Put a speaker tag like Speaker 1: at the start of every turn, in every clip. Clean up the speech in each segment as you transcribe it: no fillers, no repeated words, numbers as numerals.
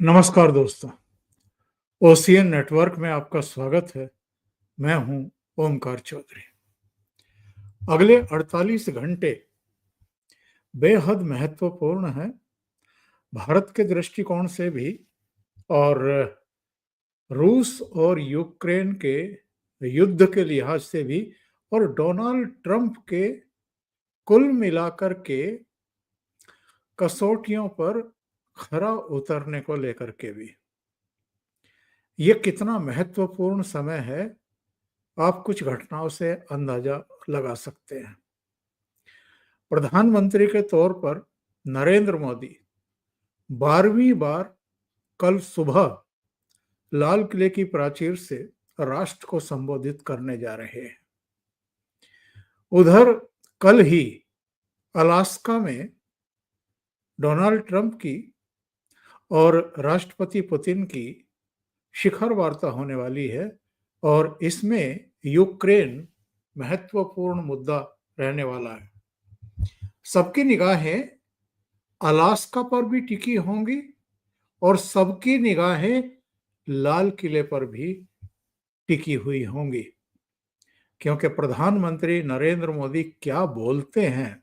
Speaker 1: नमस्कार दोस्तों, ocean network में आपका स्वागत है। मैं हूं ओमकार चौधरी। अगले 48 घंटे बेहद महत्वपूर्ण हैं भारत के दृष्टिकोण से भी और रूस और यूक्रेन के युद्ध के लिहाज से भी और डोनाल्ड ट्रंप के कुल मिलाकर के कसौटियों पर खरा उतरने को लेकर के भी। ये कितना महत्वपूर्ण समय है, आप कुछ घटनाओं से अंदाजा लगा सकते हैं। प्रधानमंत्री के तौर पर नरेंद्र मोदी 12वीं बार कल सुबह लाल किले की प्राचीर से राष्ट्र को संबोधित करने जा रहे हैं। उधर कल ही अलास्का में डोनाल्ड ट्रंप की और राष्ट्रपति पुतिन की शिखर वार्ता होने वाली है और इसमें यूक्रेन महत्वपूर्ण मुद्दा रहने वाला है। सबकी निगाहें अलास्का पर भी टिकी होंगी और सबकी निगाहें लाल किले पर भी टिकी हुई होंगी, क्योंकि प्रधानमंत्री नरेंद्र मोदी क्या बोलते हैं,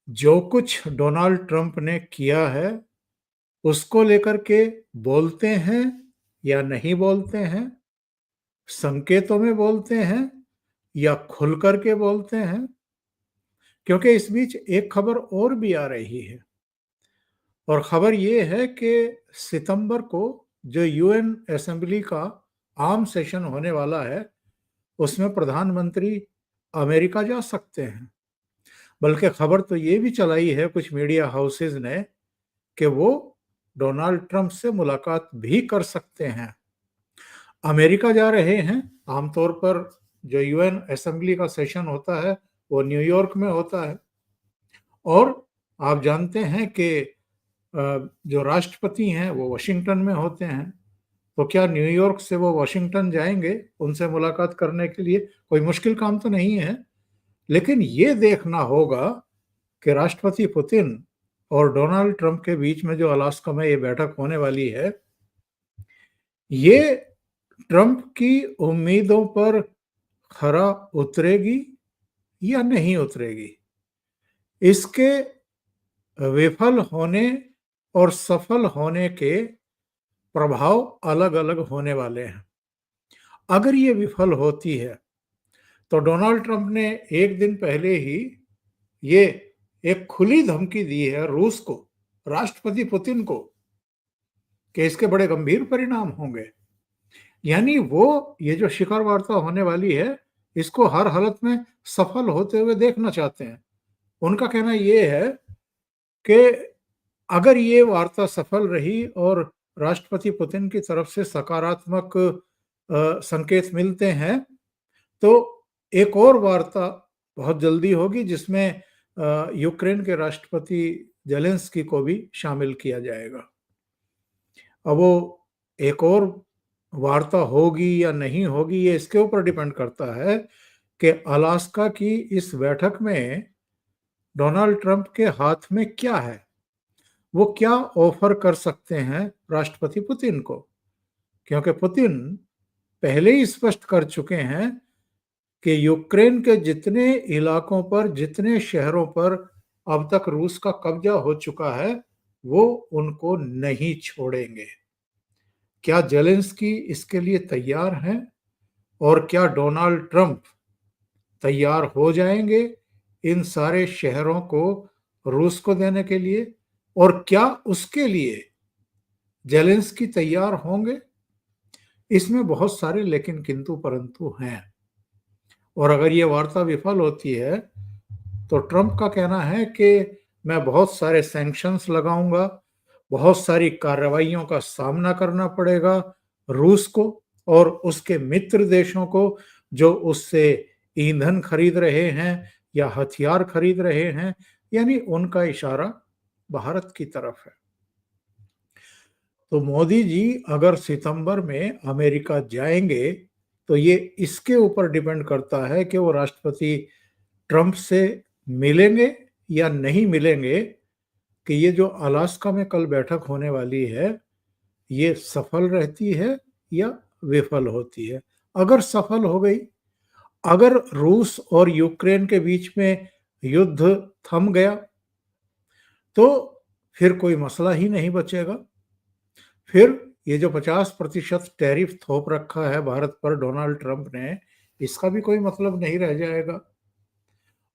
Speaker 1: जो कुछ डोनाल्ड ट्रंप ने किया है उसको लेकर के बोलते हैं या नहीं बोलते हैं, संकेतों में बोलते हैं या खुल करके बोलते हैं। क्योंकि इस बीच एक खबर और भी आ रही है और खबर ये है कि सितंबर को जो यूएन असेंबली का आम सेशन होने वाला है उसमें प्रधानमंत्री अमेरिका जा सकते हैं। बल्कि खबर तो ये भी चलाई है कुछ मीडिया हाउसेज ने कि वो डोनाल्ड ट्रंप से मुलाकात भी कर सकते हैं। अमेरिका जा रहे हैं। आमतौर पर जो यूएन असेंबली का सेशन होता है वो न्यूयॉर्क में होता है और आप जानते हैं कि जो राष्ट्रपति हैं वो वाशिंगटन में होते हैं। तो क्या न्यूयॉर्क से वो वाशिंगटन जाएंगे उनसे मुलाकात करने के लिए? कोई मुश्किल काम तो नहीं है, लेकिन ये देखना होगा कि राष्ट्रपति पुतिन और डोनाल्ड ट्रंप के बीच में जो अलास्का में ये बैठक होने वाली है, ये ट्रंप की उम्मीदों पर खरा उतरेगी या नहीं उतरेगी। इसके विफल होने और सफल होने के प्रभाव अलग अलग होने वाले हैं। अगर ये विफल होती है तो डोनाल्ड ट्रंप ने एक दिन पहले ही ये एक खुली धमकी दी है रूस को, राष्ट्रपति पुतिन को, कि इसके बड़े गंभीर परिणाम होंगे। यानी वो ये जो शिखर वार्ता होने वाली है इसको हर हालत में सफल होते हुए देखना चाहते हैं। उनका कहना ये है कि अगर ये वार्ता सफल रही और राष्ट्रपति पुतिन की तरफ से सकारात्मक संकेत मिलते हैं तो एक और वार्ता बहुत जल्दी होगी जिसमें यूक्रेन के राष्ट्रपति जेलेंस्की को भी शामिल किया जाएगा। अब वो एक और वार्ता होगी या नहीं होगी ये इसके ऊपर डिपेंड करता है कि अलास्का की इस बैठक में डोनाल्ड ट्रंप के हाथ में क्या है, वो क्या ऑफर कर सकते हैं राष्ट्रपति पुतिन को। क्योंकि पुतिन पहले ही स्पष्ट कर चुके हैं कि यूक्रेन के जितने इलाकों पर, जितने शहरों पर अब तक रूस का कब्जा हो चुका है वो उनको नहीं छोड़ेंगे। क्या जेलेंस्की इसके लिए तैयार हैं और क्या डोनाल्ड ट्रंप तैयार हो जाएंगे इन सारे शहरों को रूस को देने के लिए, और क्या उसके लिए जेलेंस्की तैयार होंगे? इसमें बहुत सारे लेकिन किंतु परंतु हैं। और अगर ये वार्ता विफल होती है तो ट्रंप का कहना है कि मैं बहुत सारे सैंक्शंस लगाऊंगा, बहुत सारी कार्रवाइयों का सामना करना पड़ेगा रूस को और उसके मित्र देशों को जो उससे ईंधन खरीद रहे हैं या हथियार खरीद रहे हैं। यानी उनका इशारा भारत की तरफ है। तो मोदी जी अगर सितंबर में अमेरिका जाएंगे तो ये इसके ऊपर डिपेंड करता है कि वो राष्ट्रपति ट्रंप से मिलेंगे या नहीं मिलेंगे। कि ये जो अलास्का में कल बैठक होने वाली है, ये सफल रहती है या विफल होती है। अगर सफल हो गई, अगर रूस और यूक्रेन के बीच में युद्ध थम गया, तो फिर कोई मसला ही नहीं बचेगा। फिर ये जो 50% टैरिफ थोप रखा है भारत पर डोनाल्ड ट्रंप ने, इसका भी कोई मतलब नहीं रह जाएगा।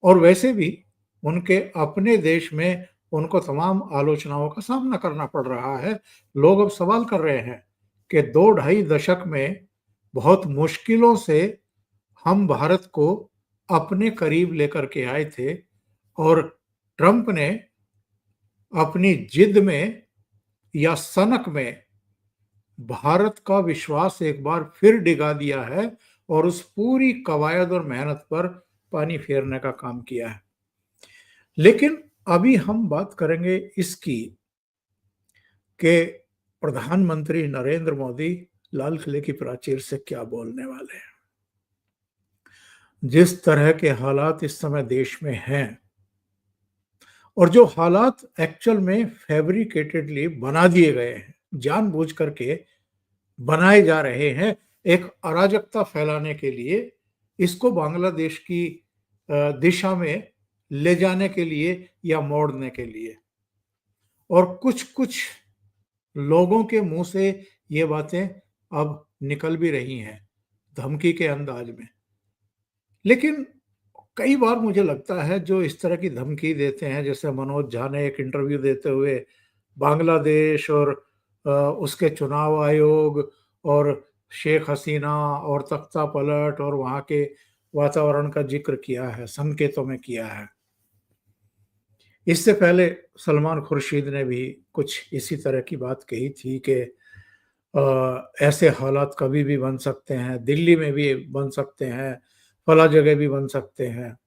Speaker 1: और वैसे भी उनके अपने देश में उनको तमाम आलोचनाओं का सामना करना पड़ रहा है। लोग अब सवाल कर रहे हैं कि 2 ढाई दशक में बहुत मुश्किलों से हम भारत को अपने करीब लेकर के आए थे, और ट्रंप ने अपनी जिद में या सनक में भारत का विश्वास एक बार फिर डिगा दिया है और उस पूरी कवायद और मेहनत पर पानी फेरने का काम किया है। लेकिन अभी हम बात करेंगे इसकी कि प्रधानमंत्री नरेंद्र मोदी लाल किले की प्राचीर से क्या बोलने वाले हैं। जिस तरह के हालात इस समय देश में हैं, और जो हालात एक्चुअल में फैब्रिकेटेडली बना दिए गए हैं, जानबूझ करके बनाए जा रहे हैं एक अराजकता फैलाने के लिए, इसको बांग्लादेश की दिशा में ले जाने के लिए या मोड़ने के लिए। और कुछ कुछ लोगों के मुंह से ये बातें अब निकल भी रही हैं, धमकी के अंदाज में। लेकिन कई बार मुझे लगता है जो इस तरह की धमकी देते हैं, जैसे मनोज झा ने एक इंटरव्यू देते हुए बांग्लादेश और उसके चुनाव आयोग और शेख हसीना और तख्ता पलट और वहाँ के वातावरण का जिक्र किया है, संकेतों में किया है। इससे पहले सलमान खुर्शीद ने भी कुछ इसी तरह की बात कही थी कि ऐसे हालात कभी भी बन सकते हैं, दिल्ली में भी बन सकते हैं, फला जगह भी बन सकते हैं।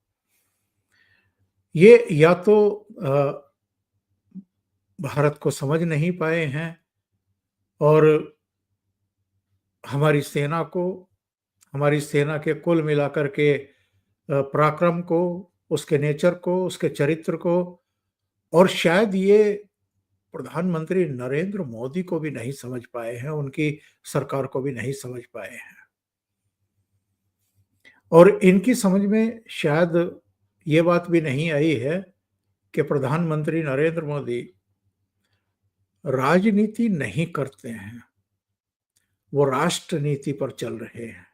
Speaker 1: ये या तो भारत को समझ नहीं पाए हैं और हमारी सेना को, हमारी सेना के कुल मिलाकर के पराक्रम को, उसके नेचर को, उसके चरित्र को, और शायद ये प्रधानमंत्री नरेंद्र मोदी को भी नहीं समझ पाए हैं, उनकी सरकार को भी नहीं समझ पाए हैं। और इनकी समझ में शायद ये बात भी नहीं आई है कि प्रधानमंत्री नरेंद्र मोदी राजनीति नहीं करते हैं, वो राष्ट्र नीति पर चल रहे हैं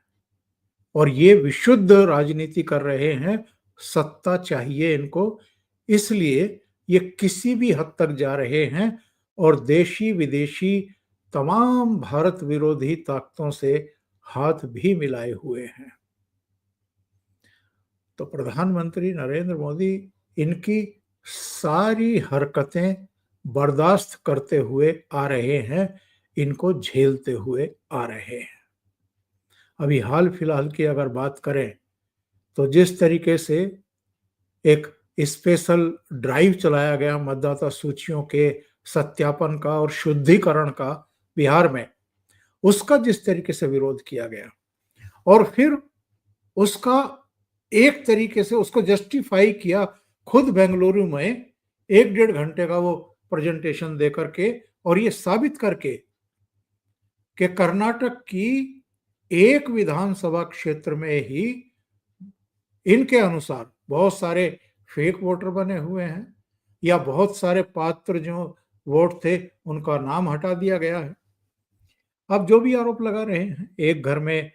Speaker 1: और ये विशुद्ध राजनीति कर रहे हैं। सत्ता चाहिए इनको, इसलिए ये किसी भी हद तक जा रहे हैं और देशी विदेशी तमाम भारत विरोधी ताकतों से हाथ भी मिलाए हुए हैं। तो प्रधानमंत्री नरेंद्र मोदी इनकी सारी हरकतें बर्दाश्त करते हुए आ रहे हैं, इनको झेलते हुए आ रहे हैं। अभी हाल फिलहाल की अगर बात करें तो जिस तरीके से एक स्पेशल ड्राइव चलाया गया मतदाता सूचियों के सत्यापन का और शुद्धिकरण का बिहार में, उसका जिस तरीके से विरोध किया गया और फिर उसका एक तरीके से उसको जस्टिफाई किया खुद बेंगलुरु में 1-1.5 घंटे का वो प्रेजेंटेशन दे करके, और ये साबित करके कि कर्नाटक की एक विधानसभा क्षेत्र में ही इनके अनुसार बहुत सारे फेक वोटर बने हुए हैं या बहुत सारे पात्र जो वोट थे उनका नाम हटा दिया गया है। अब जो भी आरोप लगा रहे हैं, एक घर में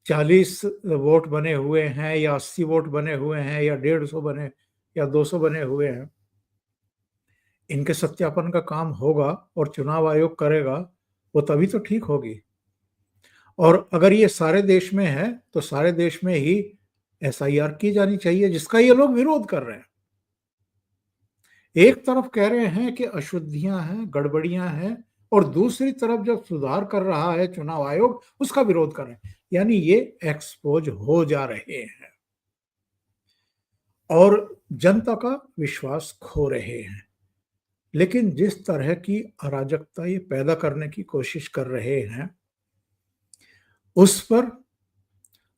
Speaker 1: 40 वोट बने हुए हैं या 80 वोट बने हुए हैं या 150 बने या 200 बने हुए हैं, इनके सत्यापन का काम होगा और चुनाव आयोग करेगा, वो तभी तो ठीक होगी। और अगर ये सारे देश में है तो सारे देश में ही एसआईआर की जानी चाहिए, जिसका ये लोग विरोध कर रहे हैं। एक तरफ कह रहे हैं कि अशुद्धियां हैं, गड़बड़ियां हैं, और दूसरी तरफ जब सुधार कर रहा है चुनाव आयोग, उसका विरोध कर रहे हैं। यानी ये एक्सपोज हो जा रहे हैं और जनता का विश्वास खो रहे हैं। लेकिन जिस तरह की अराजकता ये पैदा करने की कोशिश कर रहे हैं, उस पर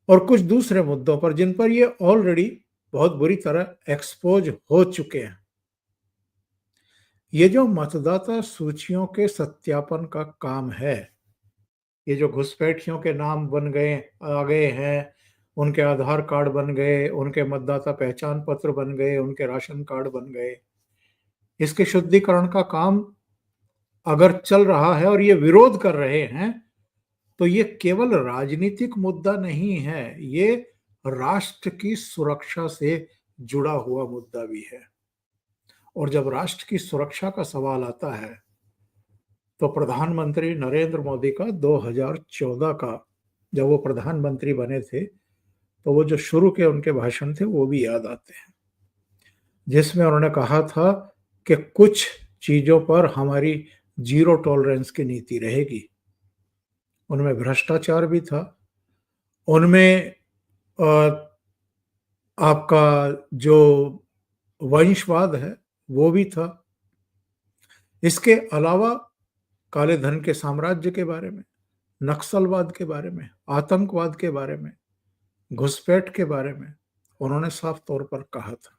Speaker 1: और कुछ दूसरे मुद्दों पर जिन पर ये ऑलरेडी बहुत बुरी तरह एक्सपोज हो चुके हैं, ये जो मतदाता सूचियों के सत्यापन का काम है, ये जो घुसपैठियों के नाम बन गए आ गए हैं, उनके आधार कार्ड बन गए, उनके मतदाता पहचान पत्र बन गए, उनके राशन कार्ड बन गए, इसके शुद्धिकरण का काम अगर चल रहा है और ये विरोध कर रहे हैं, तो ये केवल राजनीतिक मुद्दा नहीं है, ये राष्ट्र की सुरक्षा से जुड़ा हुआ मुद्दा भी है। और जब राष्ट्र की सुरक्षा का सवाल आता है, तो प्रधानमंत्री नरेंद्र मोदी का 2014 का जब वो प्रधानमंत्री बने थे, तो वो जो शुरू के उनके भाषण थे वो भी याद आते हैं, जिसमें उन्होंने कहा था कि कुछ चीजों पर हमारी जीरो टॉलरेंस की नीति रहेगी। उनमें भ्रष्टाचार भी था, उनमें आपका जो वंशवाद है वो भी था। इसके अलावा काले धन के साम्राज्य के बारे में, नक्सलवाद के बारे में, आतंकवाद के बारे में, घुसपैठ के बारे में उन्होंने साफ तौर पर कहा था।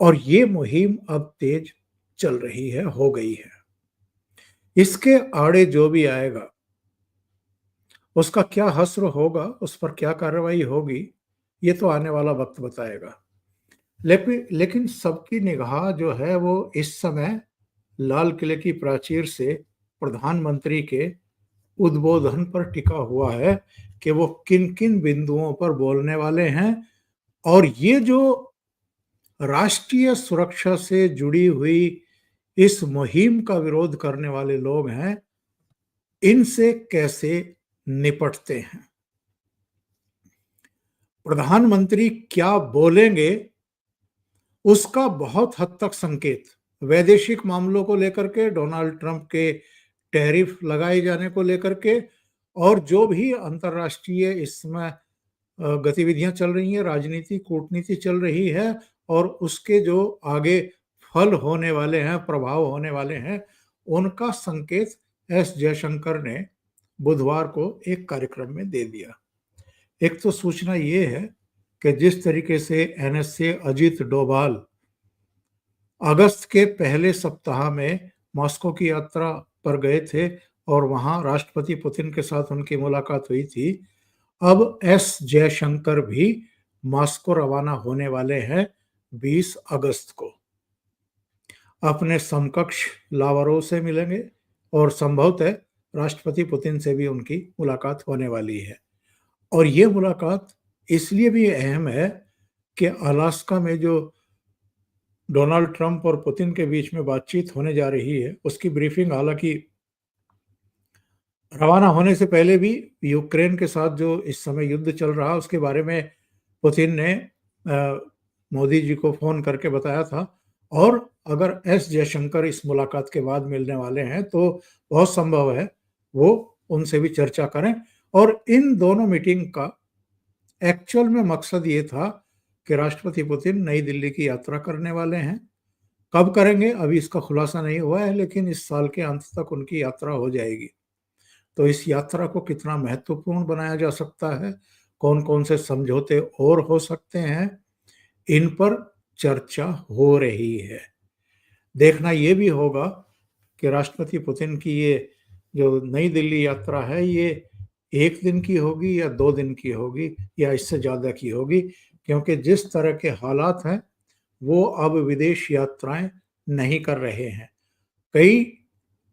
Speaker 1: और ये मुहिम अब तेज चल रही है, हो गई है। इसके आड़े जो भी आएगा, उसका क्या हश्र होगा, उस पर क्या कार्रवाई होगी, ये तो आने वाला वक्त बताएगा। लेकिन सबकी निगाह जो है वो इस समय लाल किले की प्राचीर से प्रधानमंत्री के उद्बोधन पर टिका हुआ है कि वो किन किन बिंदुओं पर बोलने वाले हैं। और ये जो राष्ट्रीय सुरक्षा से जुड़ी हुई इस मुहिम का विरोध करने वाले लोग हैं, इनसे कैसे निपटते हैं। प्रधानमंत्री क्या बोलेंगे, उसका बहुत हद तक संकेत वैदेशिक मामलों को लेकर के, डोनाल्ड ट्रंप के टैरिफ लगाए जाने को लेकर के, और जो भी अंतर्राष्ट्रीय इस समय गतिविधियां चल रही हैं, राजनीति कूटनीति चल रही है, और उसके जो आगे फल होने वाले हैं, प्रभाव होने वाले हैं, उनका संकेत एस जयशंकर ने बुधवार को एक कार्यक्रम में दे दिया। एक तो सूचना ये है कि जिस तरीके से एनएसए अजीत डोभाल अगस्त के पहले सप्ताह में मॉस्को की यात्रा पर गए थे और वहां राष्ट्रपति पुतिन के साथ उनकी मुलाकात हुई थी, अब एस जयशंकर भी मॉस्को रवाना होने वाले हैं 20 अगस्त को। अपने समकक्ष लावरोव से मिलेंगे और संभवतः राष्ट्रपति पुतिन से भी उनकी मुलाकात होने वाली है। और ये मुलाकात इसलिए भी अहम है कि अलास्का में जो डोनाल्ड ट्रंप और पुतिन के बीच में बातचीत होने जा रही है, उसकी ब्रीफिंग हालांकि रवाना होने से पहले भी यूक्रेन के साथ जो इस समय युद्ध चल रहा है उसके बारे में पुतिन ने मोदी जी को फोन करके बताया था। और अगर एस जयशंकर इस मुलाकात के बाद मिलने वाले हैं तो बहुत संभव है वो उनसे भी चर्चा करें। और इन दोनों मीटिंग का एक्चुअल में मकसद ये था कि राष्ट्रपति पुतिन नई दिल्ली की यात्रा करने वाले हैं। कब करेंगे अभी इसका खुलासा नहीं हुआ है, लेकिन इस साल के अंत तक उनकी यात्रा हो जाएगी। तो इस यात्रा को कितना महत्वपूर्ण बनाया जा सकता है, कौन कौन से समझौते और हो सकते हैं, इन पर चर्चा हो रही है। देखना ये भी होगा कि राष्ट्रपति पुतिन की ये जो नई दिल्ली यात्रा है, ये 1 दिन की होगी या 2 दिन की होगी या इससे ज़्यादा की होगी, क्योंकि जिस तरह के हालात हैं वो अब विदेश यात्राएं नहीं कर रहे हैं। कई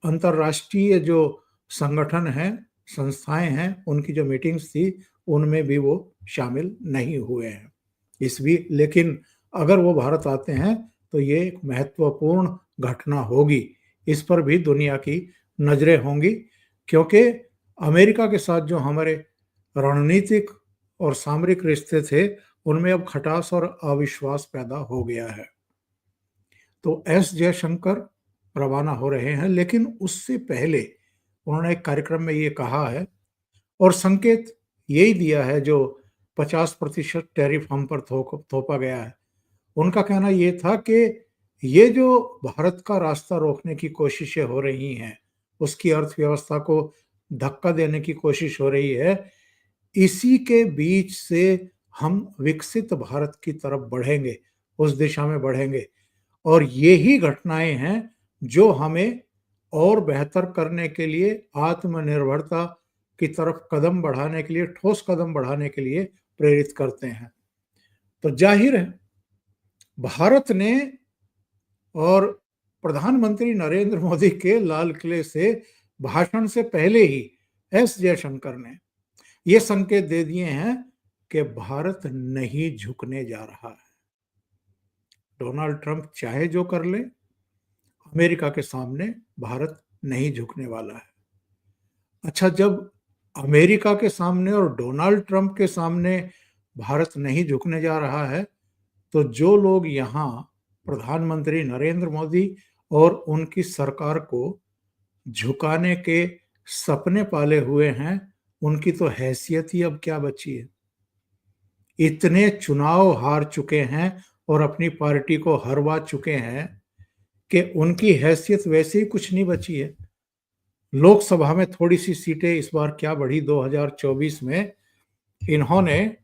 Speaker 1: अंतर्राष्ट्रीय जो संगठन हैं, संस्थाएं हैं, उनकी जो मीटिंग्स थी उनमें भी वो शामिल नहीं हुए हैं। लेकिन अगर वो भारत आते हैं तो ये एक महत्वपूर्ण घटना होगी, इस पर भी दुनिया की नजरें होंगी, क्योंकि अमेरिका के साथ जो हमारे रणनीतिक और सामरिक रिश्ते थे उनमें अब खटास और अविश्वास पैदा हो गया है। तो एस जयशंकर रवाना हो रहे हैं, लेकिन उससे पहले उन्होंने एक कार्यक्रम में ये कहा है और संकेत यही दिया है, जो 50% टैरिफ हम पर थोपा गया है, उनका कहना ये था कि ये जो भारत का रास्ता रोकने की कोशिशें हो रही हैं, उसकी अर्थव्यवस्था को धक्का देने की कोशिश हो रही है, इसी के बीच से हम विकसित भारत की तरफ बढ़ेंगे, उस दिशा में बढ़ेंगे। और ये ही घटनाएं हैं जो हमें और बेहतर करने के लिए, आत्मनिर्भरता की तरफ कदम बढ़ाने के लिए, ठोस कदम बढ़ाने के लिए प्रेरित करते हैं। तो जाहिर है भारत ने और प्रधानमंत्री नरेंद्र मोदी के लाल किले से भाषण से पहले ही एस जयशंकर ने ये संकेत दे दिए हैं कि भारत नहीं झुकने जा रहा है। डोनाल्ड ट्रंप चाहे जो कर ले, अमेरिका के सामने भारत नहीं झुकने वाला है। अच्छा, जब अमेरिका के सामने और डोनाल्ड ट्रंप के सामने भारत नहीं झुकने जा रहा है, तो जो लोग यहाँ प्रधानमंत्री नरेंद्र मोदी और उनकी सरकार को झुकाने के सपने पाले हुए हैं, उनकी तो हैसियत ही अब क्या बची है। इतने चुनाव हार चुके हैं और अपनी पार्टी को हरवा चुके हैं कि उनकी हैसियत वैसे ही कुछ नहीं बची है। लोकसभा में थोड़ी सी सीटें इस बार क्या बढ़ी 2024 में, इन्होंने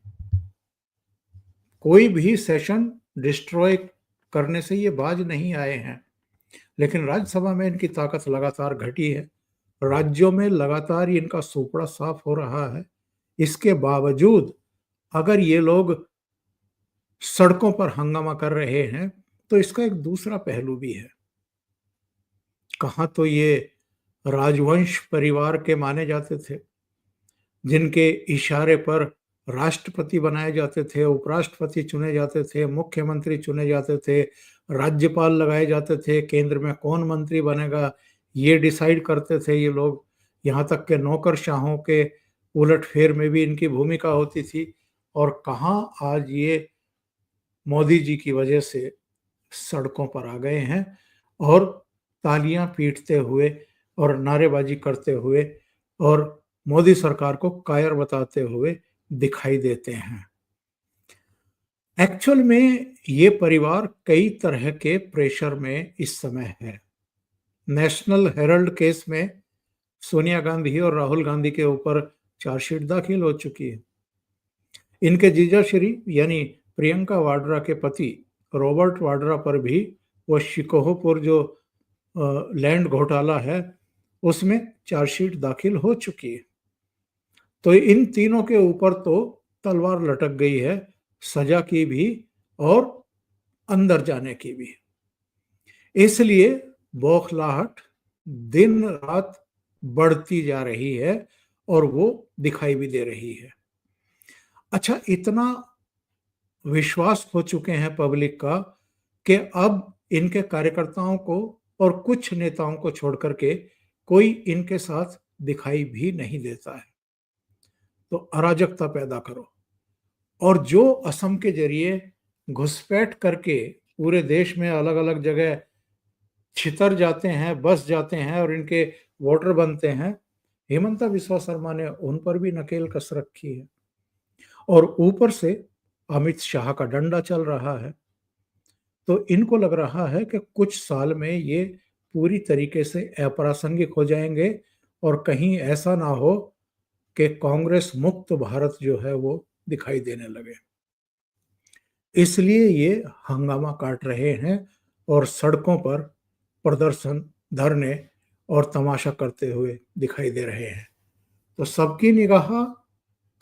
Speaker 1: कोई भी सेशन डिस्ट्रॉय करने से ये बाज नहीं आए हैं, लेकिन राज्यसभा में इनकी ताकत लगातार घटी है। राज्यों में लगातार इनका सुपड़ा साफ हो रहा है। इसके बावजूद अगर ये लोग सड़कों पर हंगामा कर रहे हैं, तो इसका एक दूसरा पहलू भी है। कहाँ तो ये राजवंश परिवार के माने जाते थे, जिनके इशारे पर राष्ट्रपति बनाए जाते थे, उपराष्ट्रपति चुने जाते थे, मुख्यमंत्री चुने जाते थे, राज्यपाल लगाए जाते थे, केंद्र में कौन मंत्री बनेगा ये डिसाइड करते थे ये लोग। यहाँ तक के नौकरशाहों के उलटफेर में भी इनकी भूमिका होती थी। और कहाँ आज ये मोदी जी की वजह से सड़कों पर आ गए हैं और तालियां पीटते हुए और नारेबाजी करते हुए और मोदी सरकार को कायर बताते हुए दिखाई देते हैं। एक्चुअल में ये परिवार कई तरह के प्रेशर में इस समय है। नेशनल हेराल्ड केस में सोनिया गांधी और राहुल गांधी के ऊपर चार्जशीट दाखिल हो चुकी है। इनके जीजा श्री यानी प्रियंका वाड्रा के पति रॉबर्ट वाड्रा पर भी वो शिकोहपुर जो लैंड घोटाला है उसमें चार्जशीट दाखिल हो चुकी है। तो इन तीनों के ऊपर तो तलवार लटक गई है, सजा की भी और अंदर जाने की भी। इसलिए बौखलाहट दिन रात बढ़ती जा रही है और वो दिखाई भी दे रही है। अच्छा, इतना विश्वास हो चुके हैं पब्लिक का कि अब इनके कार्यकर्ताओं को और कुछ नेताओं को छोड़कर के कोई इनके साथ दिखाई भी नहीं देता है। तो अराजकता पैदा करो और जो असम के जरिए घुसपैठ करके पूरे देश में अलग अलग जगह छितर जाते हैं, बस जाते हैं और इनके वोटर बनते हैं, हेमंता बिस्वा शर्मा ने उन पर भी नकेल कस रखी है। और ऊपर से अमित शाह का डंडा चल रहा है। तो इनको लग रहा है कि कुछ साल में ये पूरी तरीके से अप्रासंगिक हो जाएंगे और कहीं ऐसा ना हो कि कांग्रेस मुक्त भारत जो है वो दिखाई देने लगे। इसलिए ये हंगामा काट रहे हैं और सड़कों पर प्रदर्शन, धरने और तमाशा करते हुए दिखाई दे रहे हैं। तो सबकी निगाह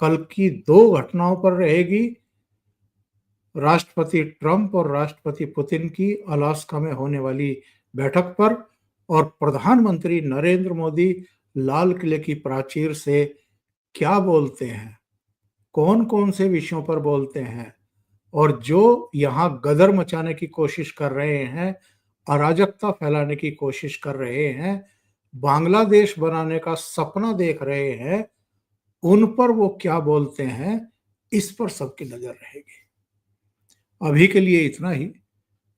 Speaker 1: कल की दो घटनाओं पर रहेगी, राष्ट्रपति ट्रंप और राष्ट्रपति पुतिन की अलास्का में होने वाली बैठक पर और प्रधानमंत्री नरेंद्र मोदी लाल किले की प्राचीर से क्या बोलते हैं, कौन कौन से विषयों पर बोलते हैं और जो यहाँ गदर मचाने की कोशिश कर रहे हैं, अराजकता फैलाने की कोशिश कर रहे हैं, बांग्लादेश बनाने का सपना देख रहे हैं, उन पर वो क्या बोलते हैं, इस पर सबकी नजर रहेगी। अभी के लिए इतना ही।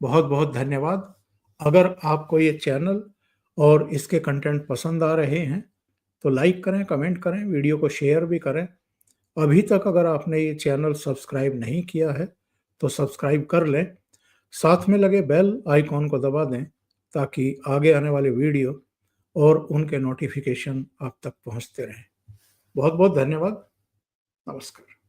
Speaker 1: बहुत बहुत धन्यवाद। अगर आपको ये चैनल और इसके कंटेंट पसंद आ रहे हैं तो लाइक करें, कमेंट करें, वीडियो को शेयर भी करें। अभी तक अगर आपने ये चैनल सब्सक्राइब नहीं किया है तो सब्सक्राइब कर लें, साथ में लगे बेल आइकॉन को दबा दें ताकि आगे आने वाले वीडियो और उनके नोटिफिकेशन आप तक पहुंचते रहें। बहुत बहुत धन्यवाद। नमस्कार।